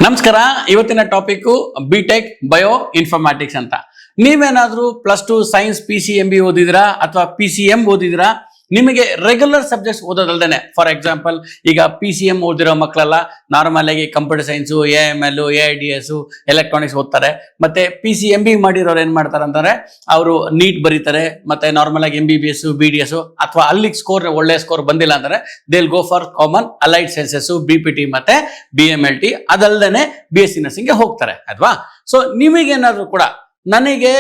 ನಮಸ್ಕಾರ. ಇವತ್ತಿನ topic BTech bio informatics ಅಂತ. ನೀವೇನಾದ್ರೂ +2 ಸೈನ್ಸ್ PCMB ಓದಿದಿರಾ ಅಥವಾ PCM ಓದಿದಿರಾ? ನಿಮಗೆ ರೆಗ್ಯುಲರ್ ಸಬ್ಜೆಕ್ಟ್ಸ್ ಓದೋದಲ್ದೇನೆ, ಫಾರ್ ಎಕ್ಸಾಂಪಲ್ ಈಗ PCM ಓದಿರೋ ಮಕ್ಕಳೆಲ್ಲ ನಾರ್ಮಲ್ ಆಗಿ computer science, AML, AIDS, electronics ಓದ್ತಾರೆ. ಮತ್ತೆ PCMB ಮಾಡಿರೋರು ಏನ್ ಮಾಡ್ತಾರೆ ಅಂತಂದ್ರೆ ಅವರು ನೀಟ್ ಬರೀತಾರೆ, ಮತ್ತೆ ನಾರ್ಮಲ್ ಆಗಿ MBBS, BDS ಅಥವಾ ಅಲ್ಲಿಗೆ ಒಳ್ಳೆ ಸ್ಕೋರ್ ಬಂದಿಲ್ಲ ಅಂದ್ರೆ they'll go for common allied sciences, BPT ಮತ್ತೆ BMLT. ಅದಲ್ದೇನೆ BSc ನರ್ಸಿಂಗ್ಗೆ ಹೋಗ್ತಾರೆ ಅಲ್ವಾ? ಸೊ ನಿಮಗೇನಾದ್ರೂ ಕೂಡ ನನಗೆ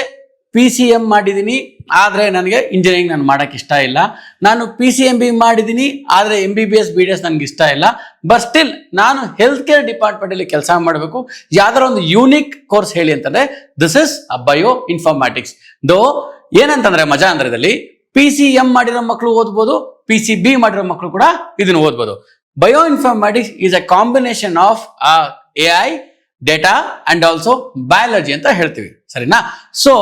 PCM ಮಾಡಿದ್ದೀನಿ ಆದರೆ ನನಗೆ ಇಂಜಿನಿಯರಿಂಗ್ ನಾನು ಮಾಡೋಕ್ಕೆ ಇಷ್ಟ ಇಲ್ಲ, ನಾನು PCMB ಮಾಡಿದ್ದೀನಿ ಆದರೆ MBBS BDS ನನಗೆ ಇಷ್ಟ ಇಲ್ಲ, ಬಟ್ ಸ್ಟಿಲ್ ನಾನು ಹೆಲ್ತ್ ಕೇರ್ ಡಿಪಾರ್ಟ್ಮೆಂಟಲ್ಲಿ ಕೆಲಸ ಮಾಡಬೇಕು, ಯಾವ್ದಾರ ಒಂದು ಯೂನಿಕ್ ಕೋರ್ಸ್ ಹೇಳಿ ಅಂತಂದ್ರೆ ದಿಸ್ ಇಸ್ ಬಯೋ ಇನ್ಫಾರ್ಮ್ಯಾಟಿಕ್ಸ್. ದೋ ಏನಂತಂದ್ರೆ ಮಜಾ ಅಂದ್ರೆ ಇದರಲ್ಲಿ PCM ಮಾಡಿರೋ ಮಕ್ಕಳು ಓದ್ಬೋದು, PCB ಮಾಡಿರೋ ಮಕ್ಕಳು ಕೂಡ ಇದನ್ನು ಓದ್ಬೋದು. Bio informatics is a combination of AI, data and also biology ಅಂತ ಹೇಳ್ತೀವಿ, ಸರಿನಾ? ಸೊ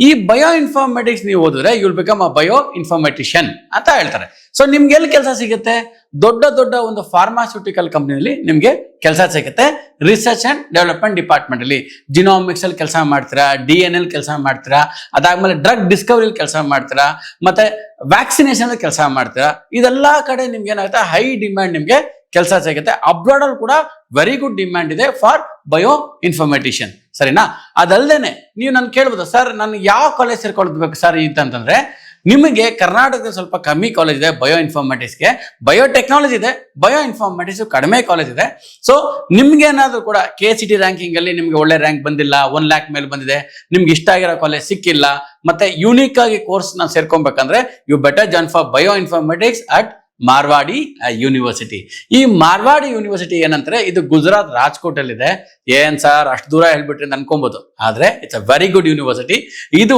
ಈ ಬಯೋ ಇನ್ಫಾರ್ಮ್ಯಾಟಿಕ್ಸ್ ನೀವು ಓದಿದ್ರೆ you will become a bio informatician ಅಂತ ಹೇಳ್ತಾರೆ. ಸೊ ನಿಮ್ಗೆ ಎಲ್ಲಿ ಕೆಲಸ ಸಿಗುತ್ತೆ? ದೊಡ್ಡ ದೊಡ್ಡ ಒಂದು ಫಾರ್ಮಾಸ್ಯೂಟಿಕಲ್ ಕಂಪ್ನಿಯಲ್ಲಿ ನಿಮ್ಗೆ ಕೆಲಸ ಸಿಗುತ್ತೆ. ರಿಸರ್ಚ್ ಅಂಡ್ ಡೆವಲಪ್ಮೆಂಟ್ ಡಿಪಾರ್ಟ್ಮೆಂಟ್ ಅಲ್ಲಿ ಜಿನೋಮಿಕ್ಸ್ ಅಲ್ಲಿ ಕೆಲಸ ಮಾಡ್ತೀರಾ, DNA ಕೆಲಸ ಮಾಡ್ತೀರಾ, ಅದಾದ್ಮೇಲೆ ಡ್ರಗ್ ಡಿಸ್ಕವರಿ ಕೆಲಸ ಮಾಡ್ತೀರಾ, ಮತ್ತೆ ವ್ಯಾಕ್ಸಿನೇಷನ್ ಅಲ್ಲಿ ಕೆಲಸ ಮಾಡ್ತೀರಾ. ಇದೆಲ್ಲಾ ಕಡೆ ನಿಮ್ಗೆ ಏನಾಗುತ್ತೆ, ಹೈ ಡಿಮ್ಯಾಂಡ್ ನಿಮ್ಗೆ ಕೆಲಸ ಸಿಗುತ್ತೆ. ಅಬ್ರಾಡ್ ಅಲ್ಲಿ ಕೂಡ ವೆರಿ ಗುಡ್ ಡಿಮ್ಯಾಂಡ್ ಇದೆ ಫಾರ್ ಬಯೋ ಇನ್ಫಾರ್ಮ್ಯಾಟಿಷಿಯನ್, ಸರಿನಾ? ಅದಲ್ದೇನೆ ನೀವು ನನ್ ಕೇಳ್ಬೋದು, ಸರ್ ನಾನು ಯಾವ ಕಾಲೇಜ್ ಸೇರ್ಕೊಳ್ಬೇಕು ಸರ್ ಅಂತಂದ್ರೆ, ನಿಮಗೆ ಕರ್ನಾಟಕದಲ್ಲಿ ಸ್ವಲ್ಪ ಕಮ್ಮಿ ಕಾಲೇಜ್ ಇದೆ ಬಯೋ ಇನ್ಫಾರ್ಮ್ಯಾಟಿಕ್ಸ್ಗೆ, ಬಯೋಟೆಕ್ನಾಲಜಿ ಇದೆ, ಬಯೋ ಇನ್ಫಾರ್ಮ್ಯಾಟಿಕ್ಸ್ ಕಡಿಮೆ ಕಾಲೇಜ್ ಇದೆ. ಸೊ ನಿಮ್ಗೆ ಏನಾದ್ರು ಕೂಡ KCT ರ್ಯಾಂಕಿಂಗ್ ಅಲ್ಲಿ ನಿಮ್ಗೆ ಒಳ್ಳೆ ರ್ಯಾಂಕ್ ಬಂದಿಲ್ಲ, 1 lakh ಮೇಲೆ ಬಂದಿದೆ, ನಿಮ್ಗೆ ಇಷ್ಟ ಆಗಿರೋ ಕಾಲೇಜ್ ಸಿಕ್ಕಿಲ್ಲ, ಮತ್ತೆ ಯೂನಿಕ್ ಆಗಿ ಕೋರ್ಸ್ ನಾವು ಸೇರ್ಕೊಬೇಕಂದ್ರೆ you better join for bio informatics at Marwadi university. ಈ ಮಾರ್ವಾಡಿ ಯೂನಿವರ್ಸಿಟಿ ಏನಂತಾರೆ, ಇದು ಗುಜರಾತ್ ರಾಜ್ಕೋಟ್ ಅಲ್ಲಿ ಇದೆ. ಏನ್ ಸರ್ ಅಷ್ಟು ದೂರ ಹೇಳ್ಬಿಟ್ರಿ ಅಂತ ಅನ್ಕೊಬಹುದು, ಆದ್ರೆ it's a very good university. ಇದು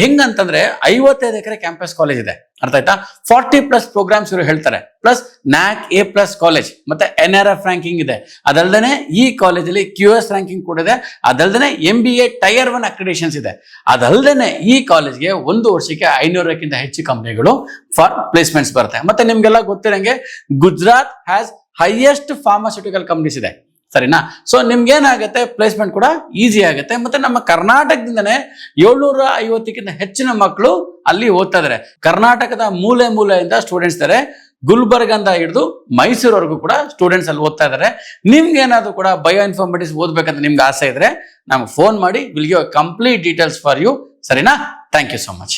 ಹೆಂಗಂತಂದ್ರೆ 55 ಎಕರೆ ಕ್ಯಾಂಪಸ್ ಕಾಲೇಜ್ ಇದೆ, ಅರ್ಥ ಆಯ್ತಾ? 40+ ಪ್ರೋಗ್ರಾಮ್ಸ್ ಇವರು ಹೇಳ್ತಾರೆ, ಪ್ಲಸ್ NAC A+ ಕಾಲೇಜ್, ಮತ್ತೆ NRF ರ್ಯಾಂಕಿಂಗ್ ಇದೆ. ಅದಲ್ದೇನೆ ಈ ಕಾಲೇಜಲ್ಲಿ QS ರ್ಯಾಂಕಿಂಗ್ ಕೂಡ ಇದೆ. ಅದಲ್ದೇನೆ MBA Tier 1 ಅಕ್ರಿಡೇಷನ್ಸ್ ಇದೆ. ಅದಲ್ದೇನೆ ಈ ಕಾಲೇಜ್ಗೆ 1 ವರ್ಷಕ್ಕೆ 500ಕ್ಕಿಂತ ಹೆಚ್ಚು ಕಂಪನಿಗಳು ಫಾರ್ ಪ್ಲೇಸ್ಮೆಂಟ್ಸ್ ಬರುತ್ತೆ. ಮತ್ತೆ ನಿಮ್ಗೆಲ್ಲ ಗೊತ್ತಿರಂಗೆ Gujarat has highest pharmaceutical companies ಇದೆ, ಸರಿನಾ? ಸೊ ನಿಮ್ಗೆ ಏನಾಗುತ್ತೆ, ಪ್ಲೇಸ್ಮೆಂಟ್ ಕೂಡ ಈಸಿ ಆಗುತ್ತೆ. ಮತ್ತೆ ನಮ್ಮ ಕರ್ನಾಟಕದಿಂದನೇ 750ಕ್ಕಿಂತ ಹೆಚ್ಚಿನ ಮಕ್ಕಳು ಅಲ್ಲಿ ಓದ್ತಾ ಇದಾರೆ. ಕರ್ನಾಟಕದ ಮೂಲೆ ಮೂಲೆಯಿಂದ ಸ್ಟೂಡೆಂಟ್ಸ್ ಇದ್ದಾರೆ, ಗುಲ್ಬರ್ಗಂದ ಹಿಡಿದು ಮೈಸೂರವರೆಗೂ ಕೂಡ ಸ್ಟೂಡೆಂಟ್ಸ್ ಅಲ್ಲಿ ಓದ್ತಾ ಇದಾರೆ. ನಿಮ್ಗೆ ಏನಾದ್ರು ಕೂಡ ಬಯೋ ಇನ್ಫಾರ್ಮ್ಯಾಟಿಕ್ಸ್ ಓದ್ಬೇಕಂತ ನಿಮ್ಗೆ ಆಸೆ ಇದ್ರೆ ನಮ್ಗೆ ಫೋನ್ ಮಾಡಿ, will give complete details for you, ಸರಿನಾ? Thank you so much.